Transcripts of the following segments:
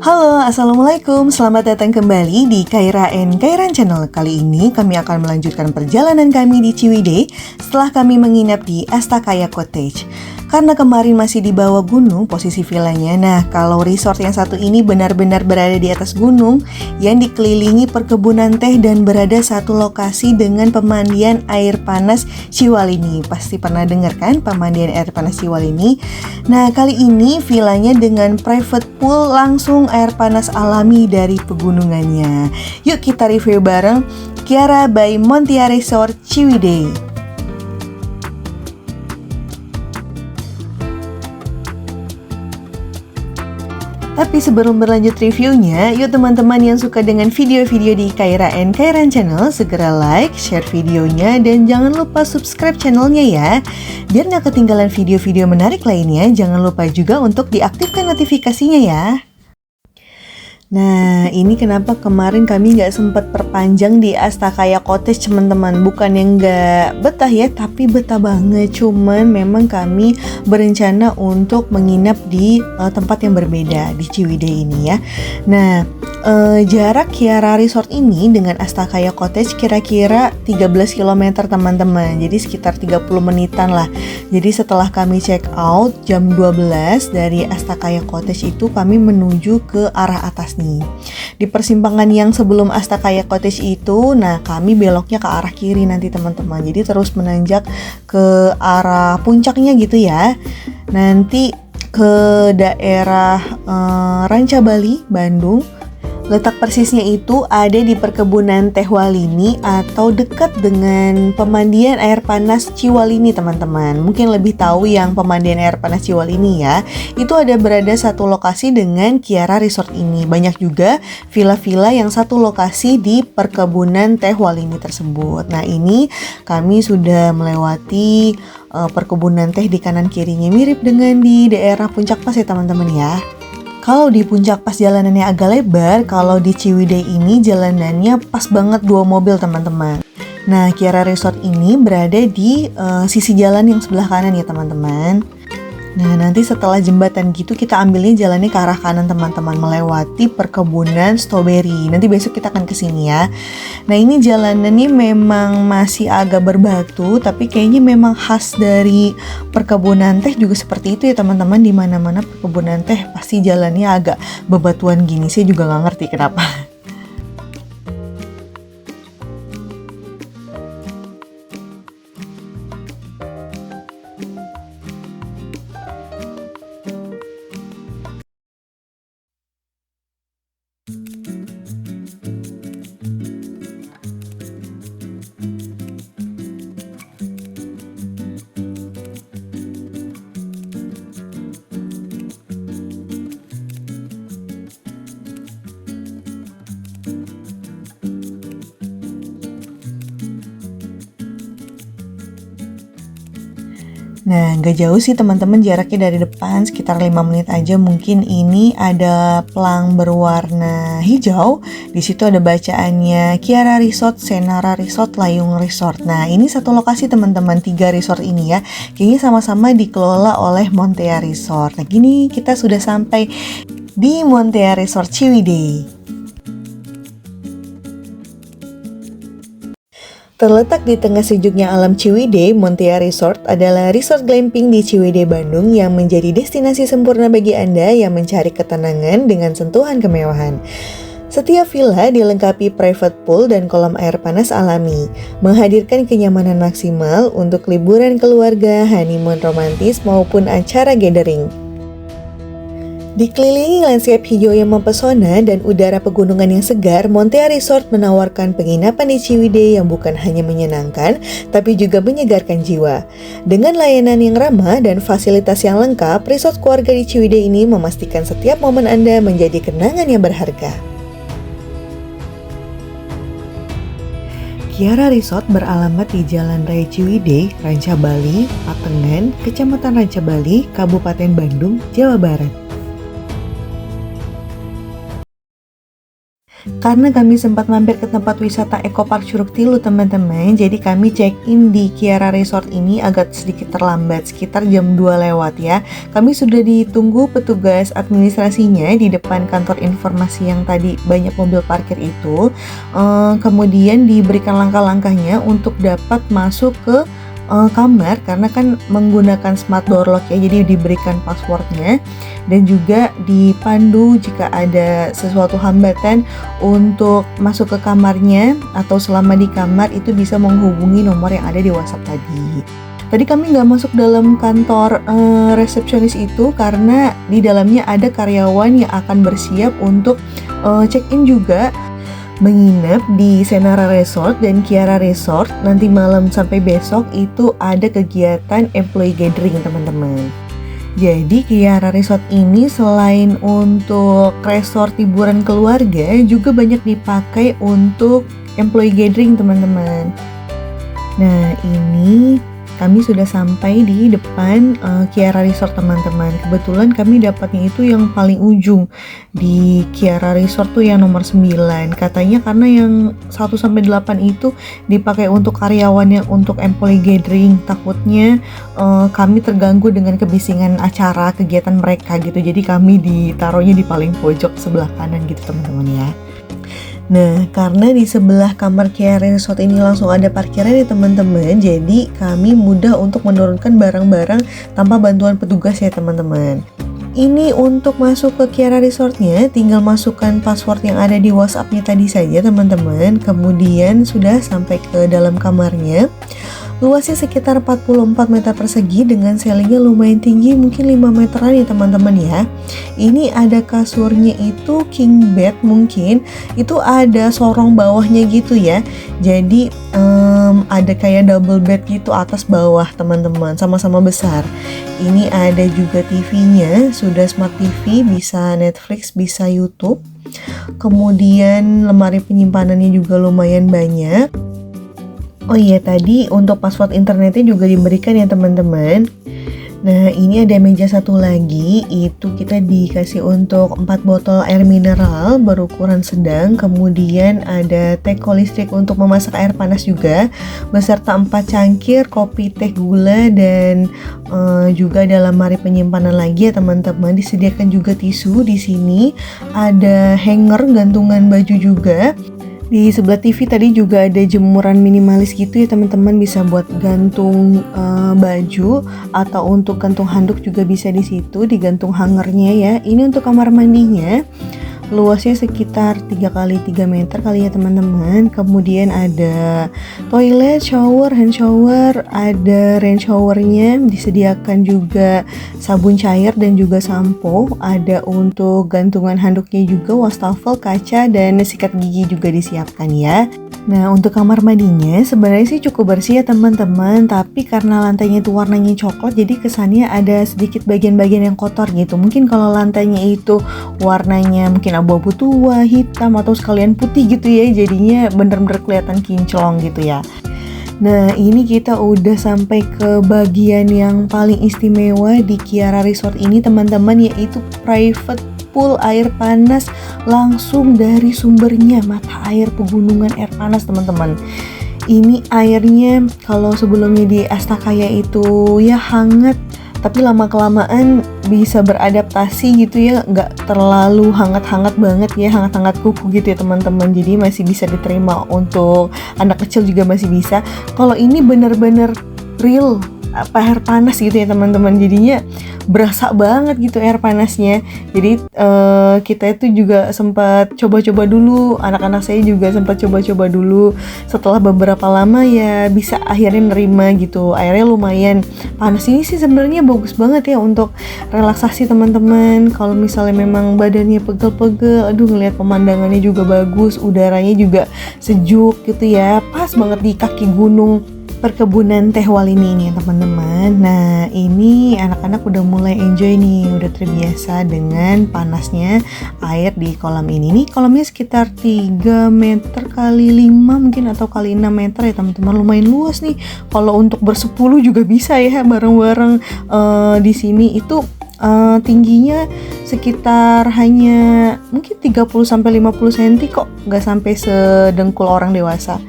Halo, Assalamualaikum. Selamat datang kembali di Kaira and Kairan Channel. Kali ini kami akan melanjutkan perjalanan kami di Ciwidey setelah kami menginap di Astakaya Cottage. Karena kemarin masih di bawah gunung posisi villanya. Nah, kalau resort yang satu ini benar-benar berada di atas gunung yang dikelilingi perkebunan teh dan berada satu lokasi dengan pemandian air panas Ciwalini. Pasti pernah dengar kan pemandian air panas Ciwalini? Nah, kali ini villanya dengan private pool langsung air panas alami dari pegunungannya. Yuk kita review bareng Kiara by Montia Resort Ciwidey. Tapi sebelum berlanjut reviewnya, yuk teman-teman yang suka dengan video-video di Kaira and Kairan Channel, segera like, share videonya, dan jangan lupa subscribe channelnya ya. Biar nggak ketinggalan video-video menarik lainnya, jangan lupa juga untuk diaktifkan notifikasinya ya. Nah, ini kenapa kemarin kami nggak sempat perpanjang di Astakaya Cottage teman-teman. Bukan yang nggak betah ya, tapi betah banget. Cuman memang kami berencana untuk menginap di tempat yang berbeda di Ciwidey ini ya. Nah, jarak Kiara Resort ini dengan Astakaya Cottage kira-kira 13 km teman-teman. Jadi sekitar 30 menitan lah. Jadi setelah kami check out jam 12 dari Astakaya Cottage itu kami menuju ke arah atas nih. Di persimpangan yang sebelum Astakaya Cottage itu, nah kami beloknya ke arah kiri nanti teman-teman. Jadi terus menanjak ke arah puncaknya gitu ya. Nanti ke daerah Ranca Bali, Bandung. Letak persisnya itu ada di perkebunan teh Walini atau dekat dengan pemandian air panas Ciwalini teman-teman. Mungkin lebih tahu yang pemandian air panas Ciwalini ya. Itu ada berada satu lokasi dengan Kiara Resort ini. Banyak juga villa-villa yang satu lokasi di perkebunan teh Walini tersebut. Nah, ini kami sudah melewati perkebunan teh di kanan kirinya, mirip dengan di daerah Puncak Pas ya teman-teman ya. Kalau di Puncak Pas jalanannya agak lebar, kalau di Ciwidey ini jalanannya pas banget 2 mobil teman-teman. Nah, Kiara Resort ini berada di sisi jalan yang sebelah kanan ya teman-teman. Nah, nanti setelah jembatan gitu kita ambilnya jalannya ke arah kanan teman-teman, melewati perkebunan stroberi. Nanti besok kita akan kesini ya. Nah, ini jalanannya memang masih agak berbatu, tapi kayaknya memang khas dari perkebunan teh juga seperti itu ya teman-teman. Di mana-mana perkebunan teh pasti jalannya agak bebatuan gini. Saya juga nggak ngerti kenapa. Nah, nggak jauh sih teman-teman jaraknya dari depan, sekitar 5 menit aja. Mungkin ini ada pelang berwarna hijau. Di situ ada bacaannya Kiara Resort, Senara Resort, Layung Resort. Nah, ini satu lokasi teman-teman, 3 resort ini ya. Kayaknya sama-sama dikelola oleh Montia Resort. Nah, gini kita sudah sampai di Montia Resort Ciwidey. Terletak di tengah sejuknya alam Ciwidey, Montia Resort adalah resort glamping di Ciwidey, Bandung yang menjadi destinasi sempurna bagi Anda yang mencari ketenangan dengan sentuhan kemewahan. Setiap villa dilengkapi private pool dan kolam air panas alami, menghadirkan kenyamanan maksimal untuk liburan keluarga, honeymoon romantis maupun acara gathering. Dikelilingi landscape hijau yang mempesona dan udara pegunungan yang segar, Montia Resort menawarkan penginapan di Ciwidey yang bukan hanya menyenangkan, tapi juga menyegarkan jiwa. Dengan layanan yang ramah dan fasilitas yang lengkap, resort keluarga di Ciwidey ini memastikan setiap momen Anda menjadi kenangan yang berharga. Kiara Resort beralamat di Jalan Raya Ciwidey, Ranca Bali, Patengan, Kecamatan Ranca Bali, Kabupaten Bandung, Jawa Barat. Karena kami sempat mampir ke tempat wisata Eco Park Curug Tilu teman-teman, jadi kami check-in di Kiara Resort ini agak sedikit terlambat, sekitar jam 2 lewat ya. Kami sudah ditunggu petugas administrasinya di depan kantor informasi yang tadi banyak mobil parkir itu. Kemudian diberikan langkah-langkahnya untuk dapat masuk ke kamar, karena kan menggunakan smart door lock ya, jadi diberikan passwordnya dan juga dipandu jika ada sesuatu hambatan untuk masuk ke kamarnya atau selama di kamar itu bisa menghubungi nomor yang ada di WhatsApp tadi. Tadi kami nggak masuk dalam kantor resepsionis itu karena di dalamnya ada karyawan yang akan bersiap untuk check-in juga, menginap di Senara Resort dan Kiara Resort. Nanti malam sampai besok itu ada kegiatan employee gathering teman-teman. Jadi Kiara Resort ini selain untuk resort hiburan keluarga juga banyak dipakai untuk employee gathering teman-teman. Nah ini kami sudah sampai di depan Kiara Resort teman-teman. Kebetulan kami dapatnya itu yang paling ujung di Kiara Resort tuh yang nomor 9. Katanya karena yang 1-8 itu dipakai untuk karyawannya untuk employee gathering. Takutnya kami terganggu dengan kebisingan acara kegiatan mereka gitu. Jadi kami ditaruhnya di paling pojok sebelah kanan gitu teman-teman ya. Nah, karena di sebelah kamar Kiara Resort ini langsung ada parkiran ya teman-teman, jadi kami mudah untuk menurunkan barang-barang tanpa bantuan petugas ya teman-teman. Ini untuk masuk ke Kiara Resortnya, tinggal masukkan password yang ada di WhatsApp-nya tadi saja teman-teman, kemudian sudah sampai ke dalam kamarnya. Luasnya sekitar 44 meter persegi dengan ceilingnya lumayan tinggi, mungkin 5 meteran ya teman-teman ya. Ini ada kasurnya itu king bed, mungkin itu ada sorong bawahnya gitu ya. Jadi ada kayak double bed gitu atas bawah teman-teman, sama-sama besar. Ini ada juga TV-nya, sudah smart TV, bisa Netflix, bisa YouTube. Kemudian lemari penyimpanannya juga lumayan banyak. Oh iya, tadi untuk password internetnya juga diberikan ya teman-teman. Nah ini ada meja satu lagi, itu kita dikasih untuk 4 botol air mineral berukuran sedang. Kemudian ada teko listrik untuk memasak air panas juga, beserta 4 cangkir kopi, teh, gula, dan juga ada lemari penyimpanan lagi ya teman-teman. Disediakan juga tisu di sini, ada hanger gantungan baju juga. Di sebelah TV tadi juga ada jemuran minimalis gitu ya teman-teman, bisa buat gantung baju atau untuk gantung handuk juga bisa di situ, digantung hangernya ya. Ini untuk kamar mandinya. Luasnya sekitar 3x3 meter kali ya teman-teman. Kemudian ada toilet, shower, hand shower, ada rain showernya, disediakan juga sabun cair dan juga sampo. Ada untuk gantungan handuknya juga, wastafel, kaca, dan sikat gigi juga disiapkan ya. Nah untuk kamar mandinya sebenarnya sih cukup bersih ya teman-teman, tapi karena lantainya itu warnanya coklat, jadi kesannya ada sedikit bagian-bagian yang kotor gitu. Mungkin kalau lantainya itu warnanya mungkin abu-abu tua, hitam, atau sekalian putih gitu ya, jadinya bener-bener kelihatan kinclong gitu ya. Nah ini kita udah sampai ke bagian yang paling istimewa di Kiara Resort ini teman-teman, yaitu private pool air panas langsung dari sumbernya, mata air pegunungan air panas teman-teman. Ini airnya kalau sebelumnya di Astakaya itu ya hangat, tapi lama-kelamaan bisa beradaptasi gitu ya, nggak terlalu hangat-hangat banget ya, hangat-hangat kuku gitu ya teman-teman. Jadi masih bisa diterima, untuk anak kecil juga masih bisa. Kalau ini bener-bener real air panas gitu ya teman-teman, jadinya berasa banget gitu air panasnya. Jadi kita itu juga sempat coba-coba dulu, anak-anak saya juga sempat coba-coba dulu. Setelah beberapa lama ya bisa akhirnya nerima gitu, airnya lumayan panas. Ini sih sebenarnya bagus banget ya untuk relaksasi teman-teman. Kalau misalnya memang badannya pegel-pegel, aduh ngelihat pemandangannya juga bagus, udaranya juga sejuk gitu ya, pas banget di kaki gunung perkebunan teh Walini ini teman-teman. Nah ini anak-anak udah mulai enjoy nih, udah terbiasa dengan panasnya air di kolam ini. Nih kolamnya sekitar 3 meter kali 5 mungkin, atau kali 6 meter ya teman-teman, lumayan luas nih. Kalau untuk bersepuluh juga bisa ya bareng-bareng di sini. Itu tingginya sekitar hanya mungkin 30-50 cm kok, nggak sampai sedengkul orang dewasa.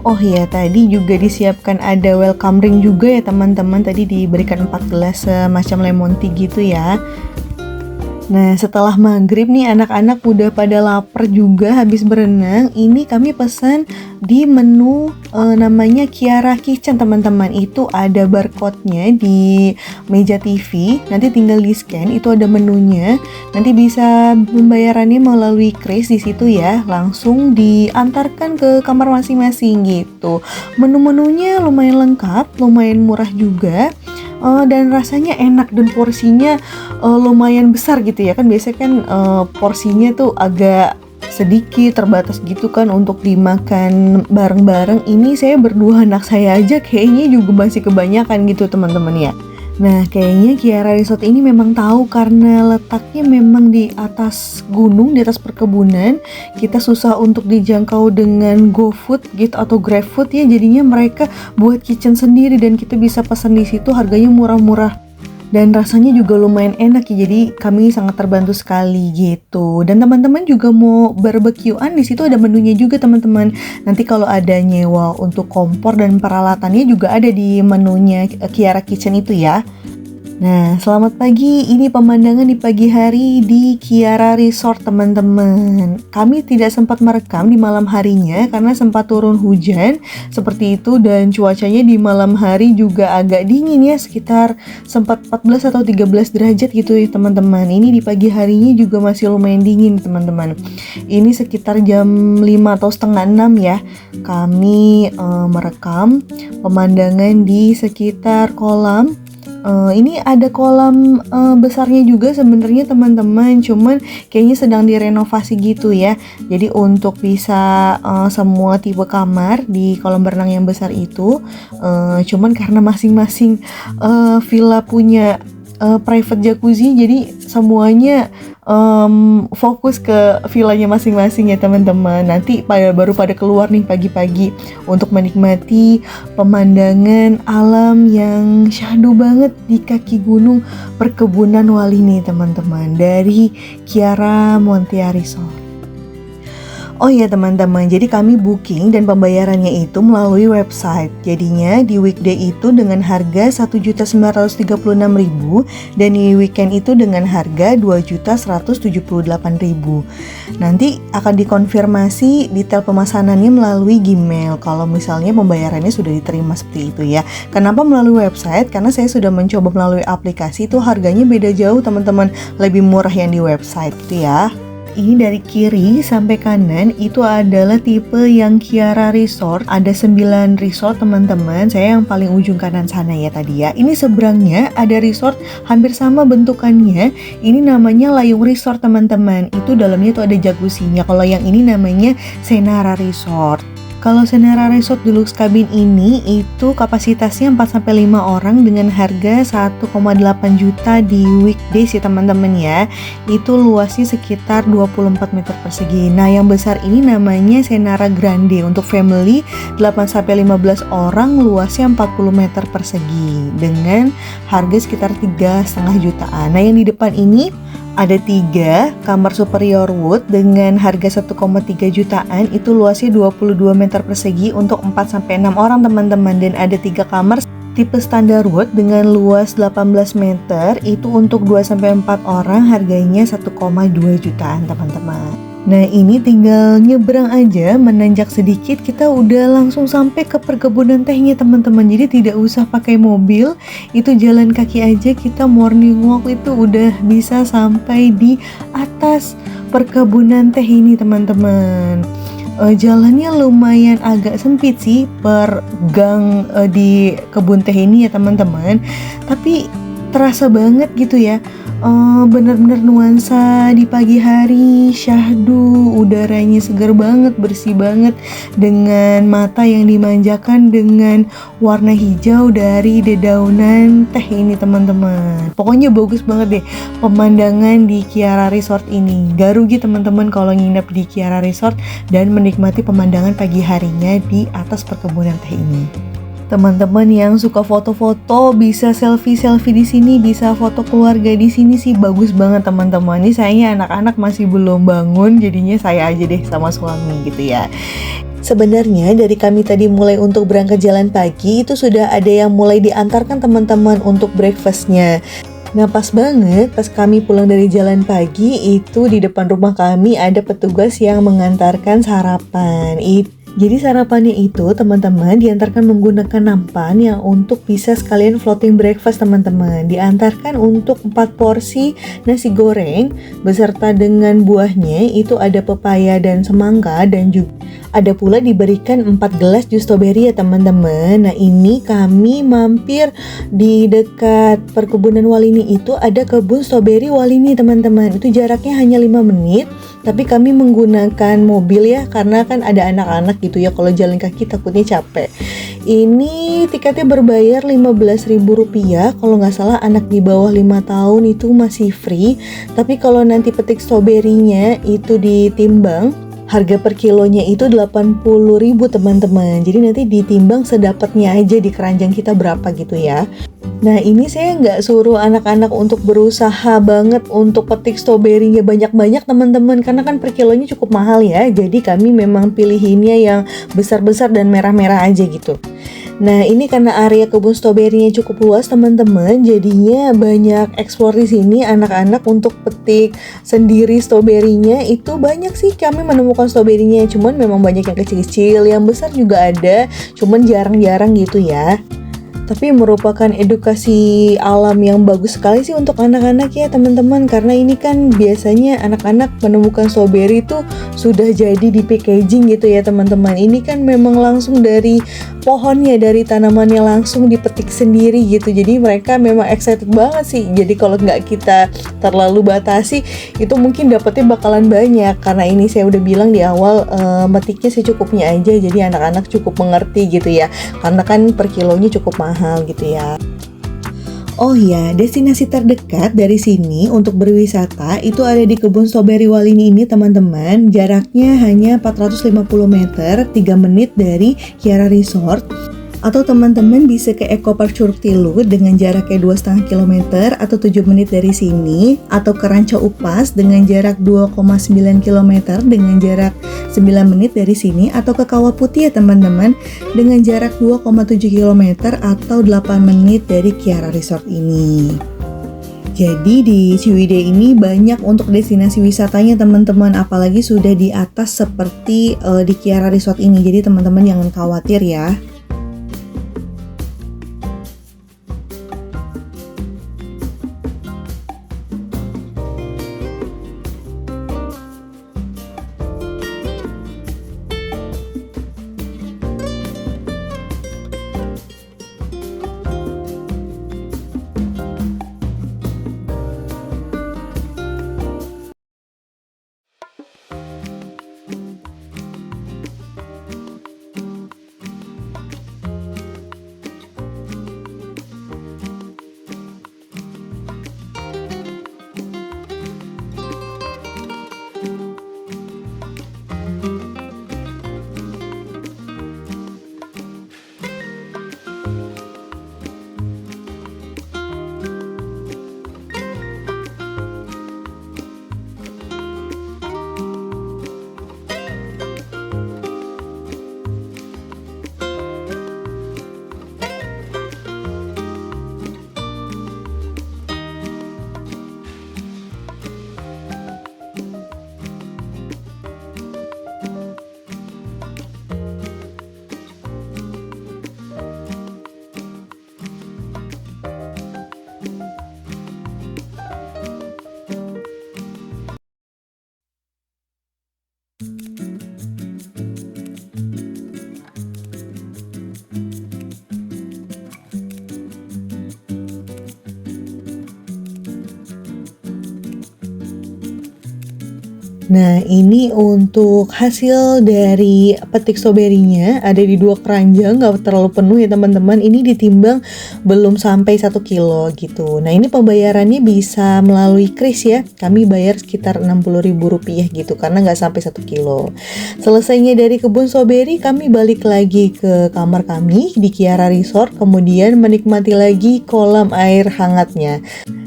Oh iya, tadi juga disiapkan ada welcome drink juga ya teman-teman. Tadi diberikan 4 gelas semacam lemon tea gitu ya. Nah, setelah maghrib nih anak-anak udah pada lapar juga habis berenang. Ini kami pesan di menu namanya Kiara Kitchen teman-teman. Itu ada barcode-nya di meja TV. Nanti tinggal di scan, itu ada menunya. Nanti bisa pembayarannya melalui kris di situ ya. Langsung diantarkan ke kamar masing-masing gitu. Menu-menunya lumayan lengkap, lumayan murah juga. Dan rasanya enak dan porsinya lumayan besar gitu ya kan. Biasanya kan porsinya tuh agak sedikit, terbatas gitu kan untuk dimakan bareng-bareng. Ini saya berdua anak saya aja kayaknya juga masih kebanyakan gitu teman-teman ya. Nah, kayaknya Kiara Resort ini memang tahu karena letaknya memang di atas gunung, di atas perkebunan. Kita susah untuk dijangkau dengan GoFood gitu atau GrabFood ya. Jadinya mereka buat kitchen sendiri dan kita bisa pesan di situ, harganya murah-murah. Dan rasanya juga lumayan enak ya, jadi kami sangat terbantu sekali gitu. Dan teman-teman juga mau barbekyuan, di situ ada menunya juga teman-teman. Nanti kalau ada nyewa untuk kompor dan peralatannya juga ada di menunya Kiara Kitchen itu ya. Nah, selamat pagi. Ini pemandangan di pagi hari di Kiara Resort, teman-teman. Kami tidak sempat merekam di malam harinya karena sempat turun hujan seperti itu, dan cuacanya di malam hari juga agak dingin ya, sekitar sempat 14 atau 13 derajat gitu ya, teman-teman. Ini di pagi harinya juga masih lumayan dingin, teman-teman. Ini sekitar jam 5 atau setengah 6 ya. Kami merekam pemandangan di sekitar kolam. Ini ada kolam besarnya juga sebenarnya teman-teman, cuman kayaknya sedang direnovasi gitu ya. Jadi untuk bisa semua tipe kamar di kolam berenang yang besar itu, cuman karena masing-masing villa punya private jacuzzi, jadi semuanya fokus ke villanya masing-masing ya teman-teman. Nanti baru pada keluar nih pagi-pagi untuk menikmati pemandangan alam yang syahdu banget di kaki gunung perkebunan Wali nih teman-teman, dari Kiara Montia Resort. Oh iya teman-teman, jadi kami booking dan pembayarannya itu melalui website. Jadinya di weekday itu dengan harga 1.936.000 dan di weekend itu dengan harga 2.178.000. Nanti akan dikonfirmasi detail pemesanannya melalui Gmail kalau misalnya pembayarannya sudah diterima seperti itu ya. Kenapa melalui website? Karena saya sudah mencoba melalui aplikasi, itu harganya beda jauh teman-teman, lebih murah yang di website gitu ya. Ini dari kiri sampai kanan itu adalah tipe yang Kiara Resort. Ada 9 resort teman-teman. Saya yang paling ujung kanan sana ya tadi ya. Ini seberangnya ada resort hampir sama bentukannya. Ini namanya Layung Resort teman-teman. Itu dalamnya tuh ada jacuzzinya. Kalau yang ini namanya Senara Resort. Kalau Senara Resort Deluxe Cabin ini itu kapasitasnya 4-5 orang dengan harga 1,8 juta di weekdays ya teman-teman ya. Itu luasnya sekitar 24 meter persegi. Nah, yang besar ini namanya Senara Grande untuk family 8-15 orang, luasnya 40 meter persegi dengan harga sekitar 3,5 jutaan. Nah, yang di depan ini ada 3 kamar superior wood dengan harga 1,3 jutaan, itu luasnya 22 meter persegi untuk 4-6 orang teman-teman. Dan ada 3 kamar tipe standar wood dengan luas 18 meter, itu untuk 2-4 orang, harganya 1,2 jutaan teman-teman. Nah, ini tinggal nyebrang aja, menanjak sedikit kita udah langsung sampai ke perkebunan tehnya teman-teman. Jadi tidak usah pakai mobil, itu jalan kaki aja, kita morning walk itu udah bisa sampai di atas perkebunan teh ini teman-teman. Jalannya lumayan agak sempit sih per gang di kebun teh ini ya teman-teman, tapi terasa banget gitu ya. Bener-bener nuansa di pagi hari, syahdu, udaranya segar banget, bersih banget, dengan mata yang dimanjakan dengan warna hijau dari dedaunan teh ini teman-teman. Pokoknya bagus banget deh pemandangan di Kiara Resort ini. Gak rugi teman-teman kalau nginep di Kiara Resort dan menikmati pemandangan pagi harinya di atas perkebunan teh ini. Teman-teman yang suka foto-foto bisa selfie-selfie di sini, bisa foto keluarga di sini sih bagus banget teman-teman. Ini sayangnya anak-anak masih belum bangun, jadinya saya aja deh sama suami gitu ya. Sebenarnya dari kami tadi mulai untuk berangkat jalan pagi itu sudah ada yang mulai diantarkan teman-teman untuk breakfastnya. Nah pas banget pas kami pulang dari jalan pagi itu di depan rumah kami ada petugas yang mengantarkan sarapan. Jadi sarapannya itu teman-teman diantarkan menggunakan nampan yang untuk bisa sekalian floating breakfast teman-teman. Diantarkan untuk 4 porsi nasi goreng beserta dengan buahnya itu ada pepaya dan semangka dan juga ada pula diberikan 4 gelas jus strawberry ya teman-teman. Nah ini kami mampir di dekat perkebunan Walini itu ada kebun strawberry Walini teman-teman. Itu jaraknya hanya 5 menit. Tapi kami menggunakan mobil ya karena kan ada anak-anak gitu ya, kalau jalan kaki takutnya capek. Ini tiketnya berbayar Rp15.000, kalau nggak salah anak di bawah 5 tahun itu masih free. Tapi kalau nanti petik stroberinya itu ditimbang, harga per kilonya itu 80.000 teman-teman. Jadi nanti ditimbang sedapatnya aja di keranjang kita berapa gitu ya. Nah ini saya nggak suruh anak-anak untuk berusaha banget untuk petik stroberinya banyak-banyak teman-teman, karena kan per kilonya cukup mahal ya. Jadi kami memang pilihinnya yang besar-besar dan merah-merah aja gitu. Nah ini karena area kebun stroberinya cukup luas teman-teman, jadinya banyak explore di sini anak-anak untuk petik sendiri stroberinya. Itu banyak sih kami menemukan stroberinya, cuman memang banyak yang kecil-kecil, yang besar juga ada, cuman jarang-jarang gitu ya. Tapi merupakan edukasi alam yang bagus sekali sih untuk anak-anak ya teman-teman, karena ini kan biasanya anak-anak menemukan strawberry itu sudah jadi di packaging gitu ya teman-teman. Ini kan memang langsung dari pohonnya, dari tanamannya langsung dipetik sendiri gitu. Jadi mereka memang excited banget sih. Jadi kalau nggak kita terlalu batasi itu mungkin dapetnya bakalan banyak, karena ini saya udah bilang di awal metiknya secukupnya aja, jadi anak-anak cukup mengerti gitu ya, karena kan per kilonya cukup mahal gitu ya. Oh ya, destinasi terdekat dari sini untuk berwisata itu ada di kebun stroberi Walini ini teman-teman. Jaraknya hanya 450 meter, 3 menit dari Kiara Resort. Atau teman-teman bisa ke Eco Park Curug Tilu dengan jaraknya 2,5 km atau 7 menit dari sini, atau ke Ranca Upas dengan jarak 2,9 km dengan jarak 9 menit dari sini, atau ke Kawah Putih ya teman-teman dengan jarak 2,7 km atau 8 menit dari Kiara Resort ini. Jadi di Ciwidey ini banyak untuk destinasi wisatanya teman-teman, apalagi sudah di atas seperti di Kiara Resort ini. Jadi teman-teman jangan khawatir ya. Nah, ini untuk hasil dari petik stroberinya ada di 2 keranjang, nggak terlalu penuh ya teman-teman. Ini ditimbang belum sampai 1 kilo gitu. Nah, ini pembayarannya bisa melalui kris ya. Kami bayar sekitar Rp60.000 gitu karena nggak sampai 1 kilo. Selesainya dari kebun stroberi, kami balik lagi ke kamar kami di Kiara Resort, kemudian menikmati lagi kolam air hangatnya.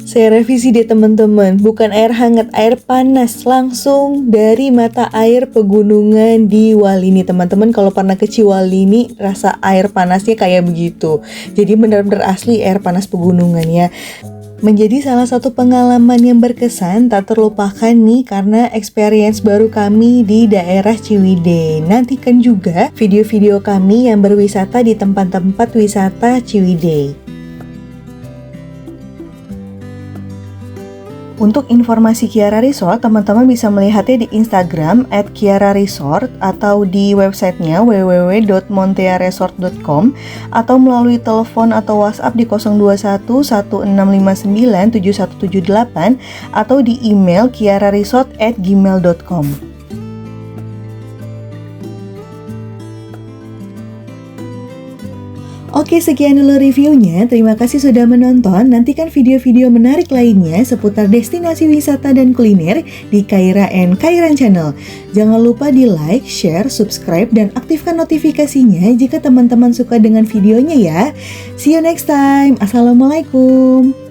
Saya revisi deh teman-teman, bukan air hangat, air panas langsung dari mata air pegunungan di Walini. Teman-teman kalau pernah ke Ciwalini, rasa air panasnya kayak begitu. Jadi benar-benar asli air panas pegunungan ya. Menjadi salah satu pengalaman yang berkesan tak terlupakan nih karena experience baru kami di daerah Ciwidey. Nantikan juga video-video kami yang berwisata di tempat-tempat wisata Ciwidey. Untuk informasi Kiara Resort, teman-teman bisa melihatnya di Instagram @kiararesort atau di websitenya www.montearesort.com atau melalui telepon atau WhatsApp di 021 1659 7178 atau di email kiararesort@gmail.com. Oke, sekian dulu reviewnya. Terima kasih sudah menonton. Nantikan video-video menarik lainnya seputar destinasi wisata dan kuliner di Kaira and Kairan Channel. Jangan lupa di like, share, subscribe, dan aktifkan notifikasinya jika teman-teman suka dengan videonya ya. See you next time. Assalamualaikum.